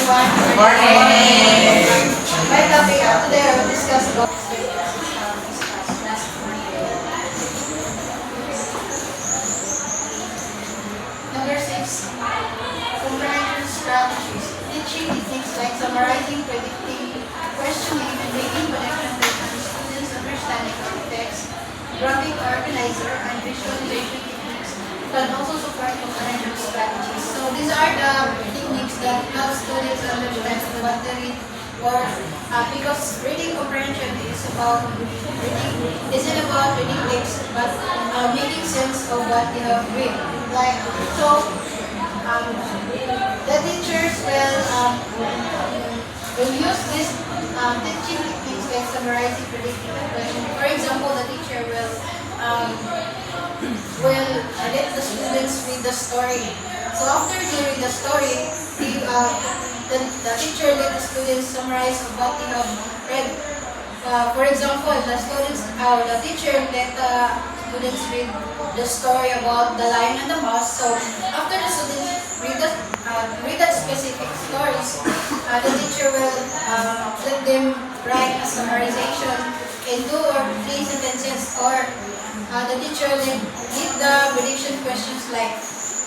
everyone. Morning. My topic today I will discuss about number 6. Comprehension strategies. Teaching techniques like summarizing, predicting, questioning, and making connection based on students' understanding of the text. Graphic organizer and visualization techniques can also support comprehension strategies. So these are the techniques that help students understand what they read or because reading comprehension is about reading isn't about reading text but making sense of what you have read. Like so the teachers will use this teaching techniques like summarizing, predicting, and questioning. For example, the teacher will let the students read the story. So after they read the story, the teacher let the students summarize what they have read. For example, the teacher let the students read the story about the lion and the mouse. So after the students read that specific stories, the teacher will let them write a summarization in 2 or 3 sentences, or the teacher will give the prediction questions like,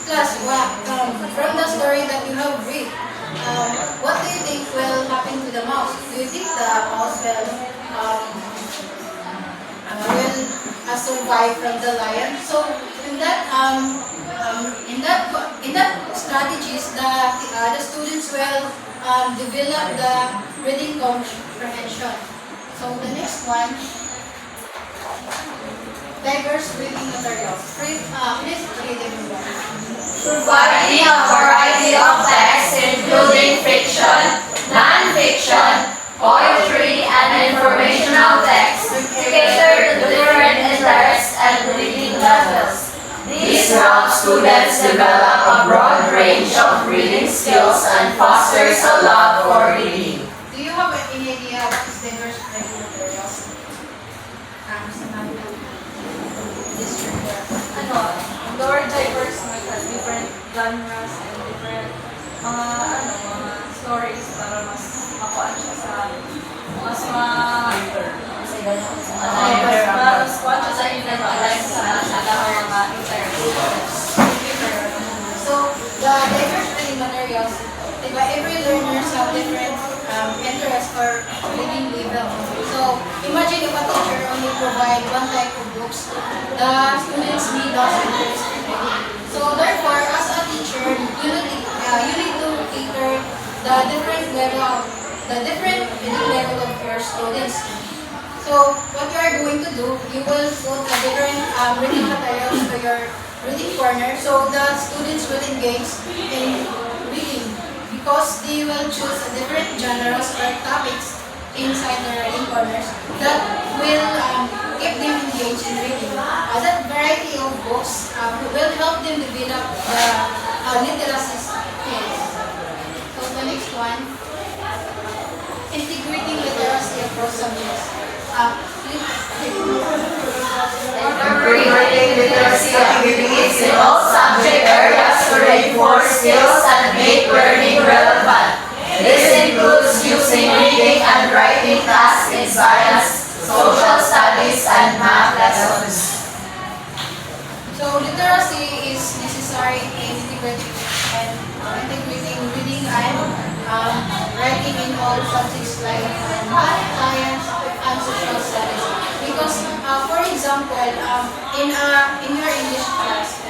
class, from the story that you have read, what do you think will happen to the mouse? Do you think the mouse will survive from the lion? So in that strategies, the students will develop the reading comprehension. So the next one, diverse reading materials. Please read everyone. Providing a variety of texts including fiction, non-fiction, poetry, and informational texts to cater to different interests and reading levels. These help students develop a broad range of reading skills and fosters a love for reading. Do you have any idea what is diverse reading materials? The word diverse has different genres and different mga stories para mas makuha siya sa mas kuha siya sa internet sa mga internet. So, the diverse reading materials, diba, every learners have different interests or reading level. So, imagine if a teacher only provide one type of books, the students need those interests in reading. So, therefore, as a teacher, you need to cater the different reading level of your students. So, what you are going to do, you will put a different reading materials to your reading corner, so the students will engage in reading because they will choose a different genres or topics inside the reading corners that will keep them engaged in reading. That variety of books will help them develop the literacy skills. So the next one, integrating literacy across subjects. Integrating literacy activities in all subject areas to reinforce skills and make learning relevant. This includes using reading and writing tasks in science, social studies, and math lessons. So literacy is necessary in integrating reading and writing in all subjects like math, science, and social studies. Because, for example, in your English class,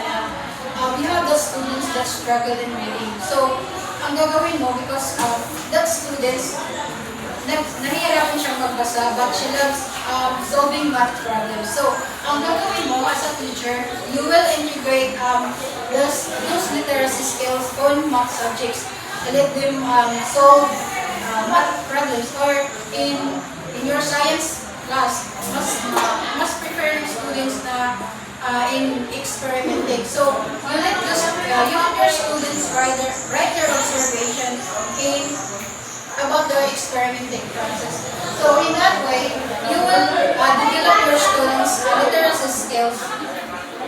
you have the students that struggle in reading. So, ang gagawin mo, because that students, nahihirapan siyang magbasa, but she loves solving math problems. So, ang gagawin mo as a teacher, you will integrate those literacy skills on math subjects and let them solve math problems. Or in your science class, mas prefer yung students na in experimenting. So, you let your students write their observation about the experimenting process. So, in that way, you will develop your students' literacy skills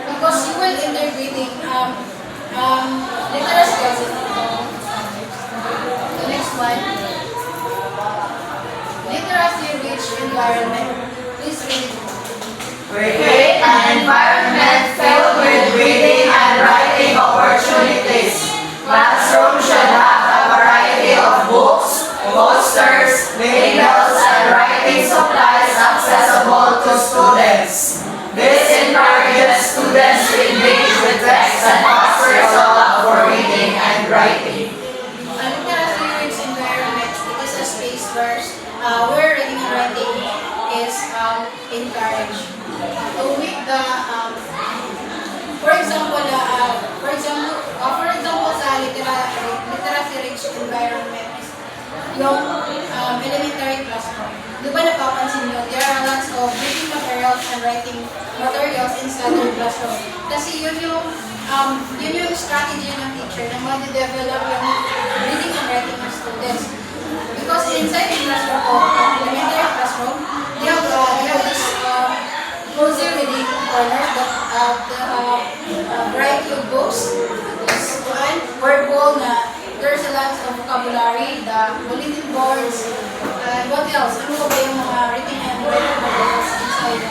because you will integrating literacy skills. The next one, literacy rich environment. Please read it. Create an environment filled with reading and writing opportunities. Classroom should have a variety of books, posters, labels, and writing supplies accessible to students. This encourages students to engage with text and fosters a love for reading and writing. A literacy rich environment, it is a space where reading and writing is encouraged. To make the, for example, sa literacy rich environment, yung elementary classroom. Di ba napapansin nyo, there are lots of reading materials and writing materials inside their classroom. Kasi yun yung strategy ng teacher na ma-develop yung reading and writing ng students. Because inside the classroom of elementary classroom, they have this cozy reading corner that variety of books. And word wall na there's a lot of vocabulary, the bulletin boards, and what else? Ano ba yung mga reading and writing materials inside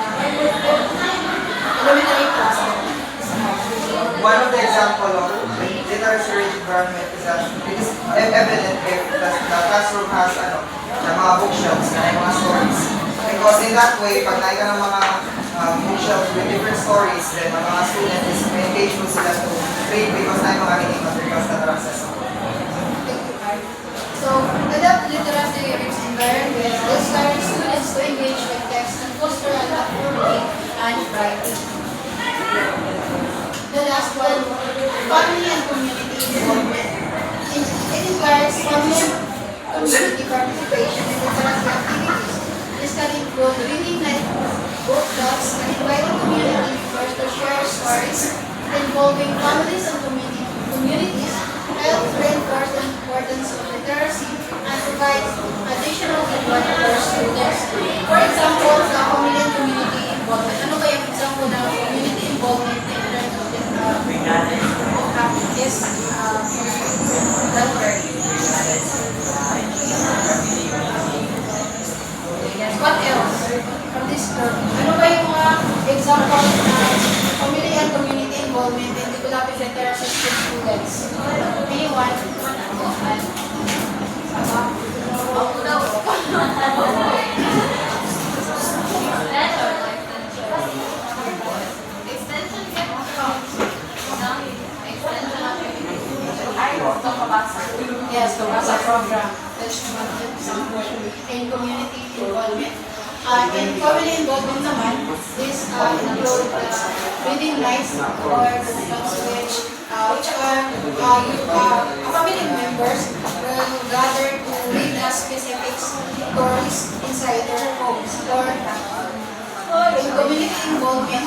elementary classroom? One of the example of literacy rich environment is that it is evident if the classroom has mga bookshelves na may mga stories. Because in that way, pag naika ng mga bookshelves with different stories, then mga students is may engage mo sila to read because na yung mga reading materials that are accessible. So, adapt literacy rich environment discourages students to engage with text and foster a love for reading and writing. The last one, family and community involvement. It encourages family and community participation in literacy activities. This can include reading night, book clubs, and inviting community members to share stories involving families and communities, help reinforce the importance of literacy and provide additional input for students. For example, sa family and community involvement, ano ba yung example ng community involvement in terms of is what else from this group? Ano ba yung mga example ng family and community involvement in developing literacy to students? Anyone? Yes, Kabasa program. That's one example. In community involvement. In family involvement naman, this include reading nights or which family members will gather to read a specific stories inside their homes. Or in community involvement,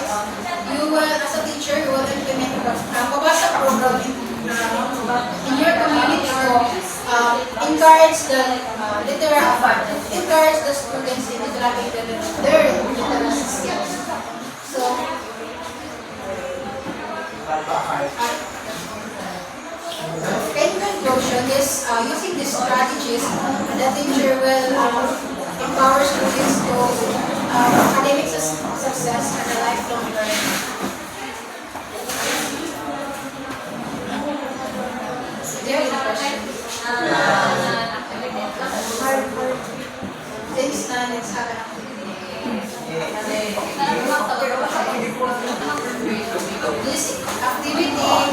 you will, as a teacher, you will implement Kabasa program in your community. So, encourage the students in developing their literacy skills. So, in conclusion, using these strategies, the teacher will empower students to academic success and a lifelong learning. Do you have any questions? Since let's have an this activity called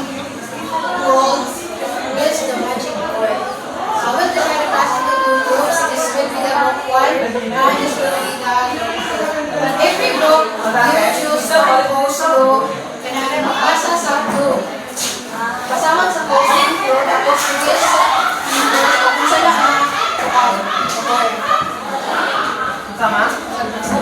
Guess the Magic Word. I will divide the class into two groups. This will be the group 1 and this will be the every group you choose one post group. Kailangan magbasa sa group. Kasama sa posting group, tapos guess kung saan word. Sama? Sa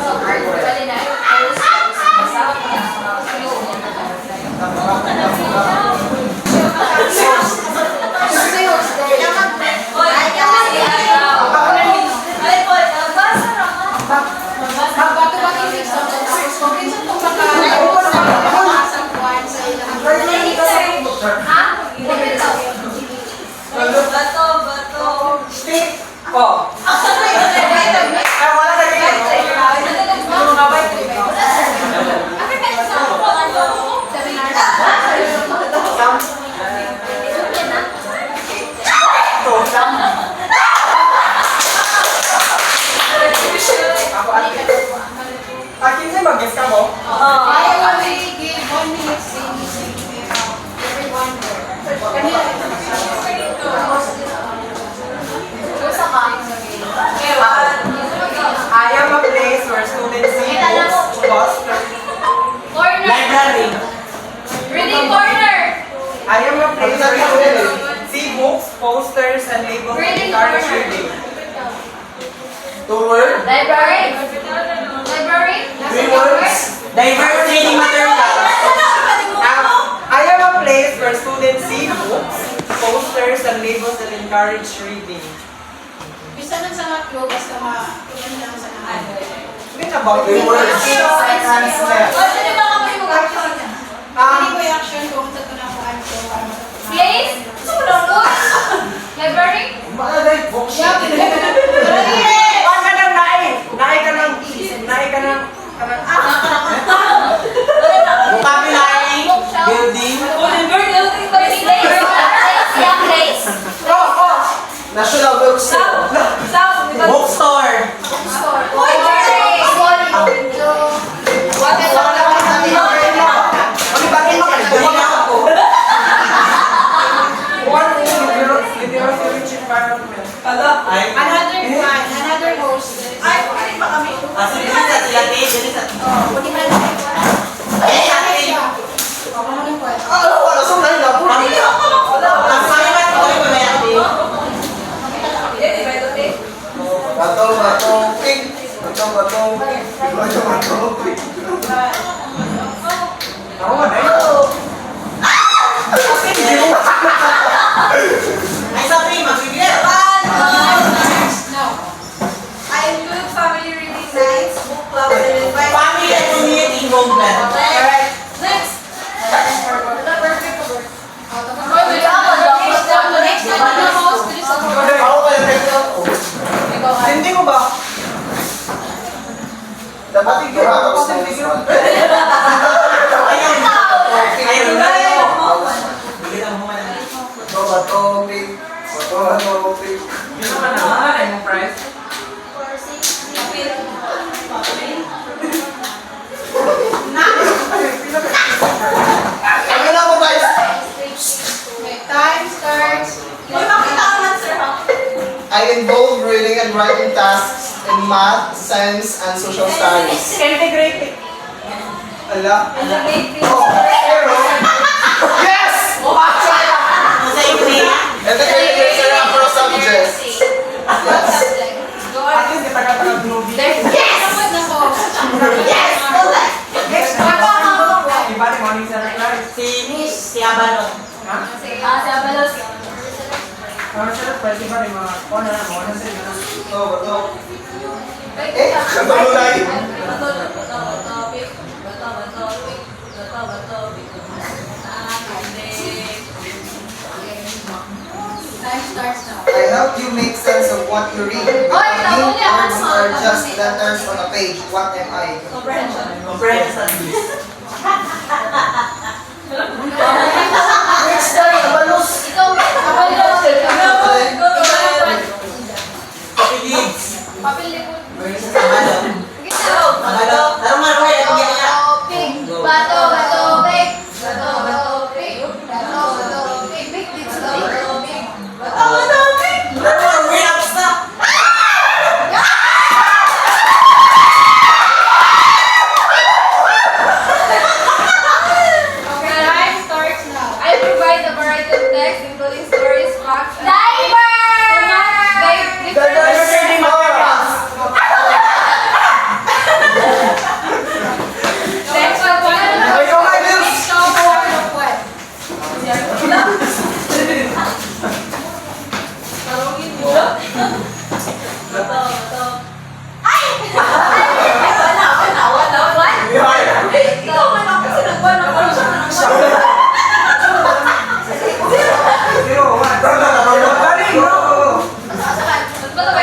Oh. Ay, wala na rin. Akin sa'yo, mag-guess ka mo? I only give 1 minute sing everyone there. Kanila I am a place where students see books, posters. Corner. Library. Reading corner. I am a place where students see books, posters, and labels that Reading encourage corner. reading. Two words. Library. Library. Three words. Diverse reading materials. I am a place where students see books, posters, and labels that encourage reading. bisa lang sa mga clue, basta ma-ilan lang sa mga Think about the words. Enhancement. Hindi ko yung action kung sa ito na po ano ko para matutunan. Place. Library. Baka dahil books. Yeah, Huwag ka nang naay. Naay ka nang. Naay ka nang. Vocabulary. Building. Place. Oh. National Bookstore. Bookstore. Bakit makalimutan ako? One literacy rich environment. Another host. Ako ba na Ay, sabi, magbibigay. No. I include family reading nights, book club, and invite. Family and community involvement. Alright, next. Next time na host, this is Ako ba Hindi ko ba? Dapat ikaw ako sa tigil. Ayun. Ayun na yun. Bigyan mo man. Topic. Hindi naman naman ay mong price. Ano na mo guys? Okay, time starts. I involve reading and writing tasks in math, science, and social studies. Integrated. Ala. Yes! Integrated are across subjects. At least kita kata movie. Yes! Na host. Iba ni morning center. Si Abalon. Ha? Kalau saya pwede ba yung mga corner na mga nasa rin Bato. Eh, bato lagi. Time starts now. I help you make sense of what you read. Oy, tawag niya, Words ano? are just letters on a page. What am I? comprehension. Next time, Abalos. Kapiligs. Versus Abalon. Abalon. Tarong maroy. Ang gaya. Tarong maroy. Tapos na. Time starts now. I provide a variety of text, including stories, facts, and Diversity materials. next one. Ay, ikaw nga, Bills. Next word of what? Zero, one. Galing, bro. Bato ba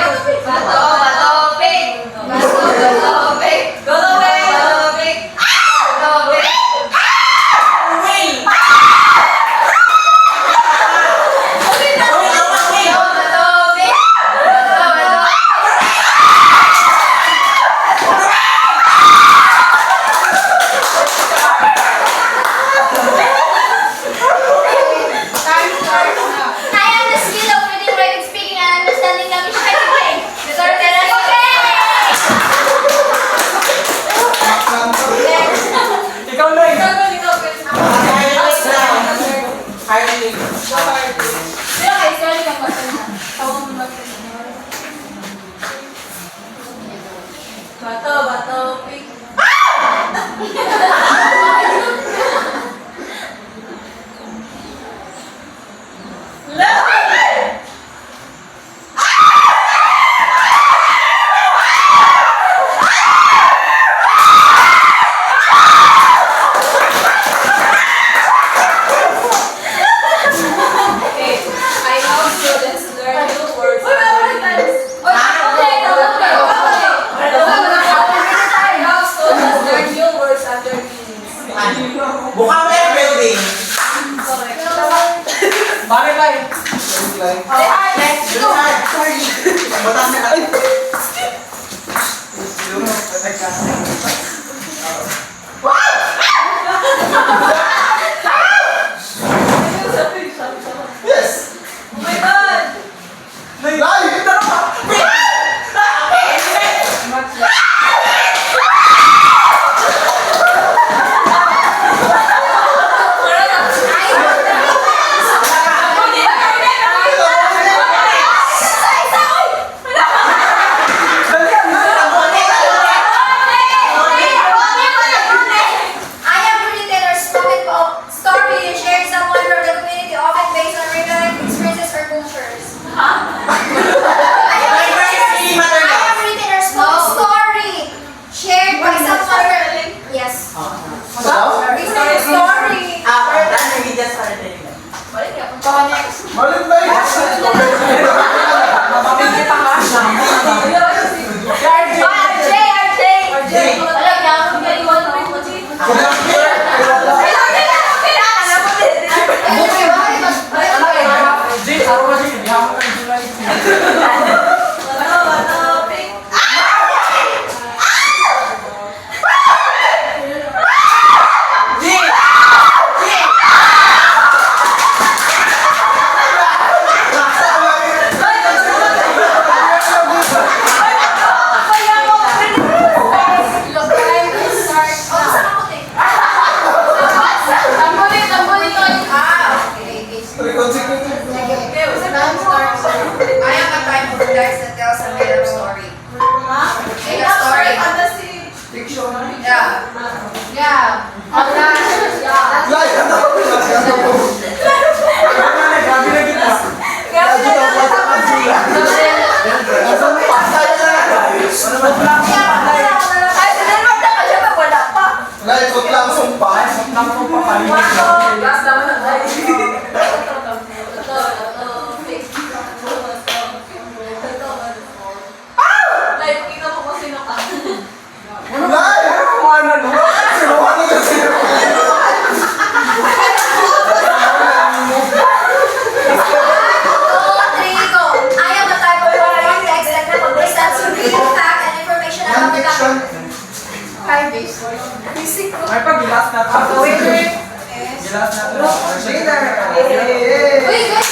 Butang na lang. Yes! Oh my God! Live! I am Rudy Taylor's spoken story to share someone from the community often based on real life experiences or cultures. I am Rudy Taylor's spoken story shared by someone from... Yes. Real life story. Balik na yun! I am a type of text that tells a made-up story. Make a story. Yeah. Yeah. Live! Live, huwag lang sumpa. Live! Sinuhan na kasi. I am a type of text that presents real fact and information about the Non-fiction. May pag-gilas na to. Gilas na to. Later. Uy, guys!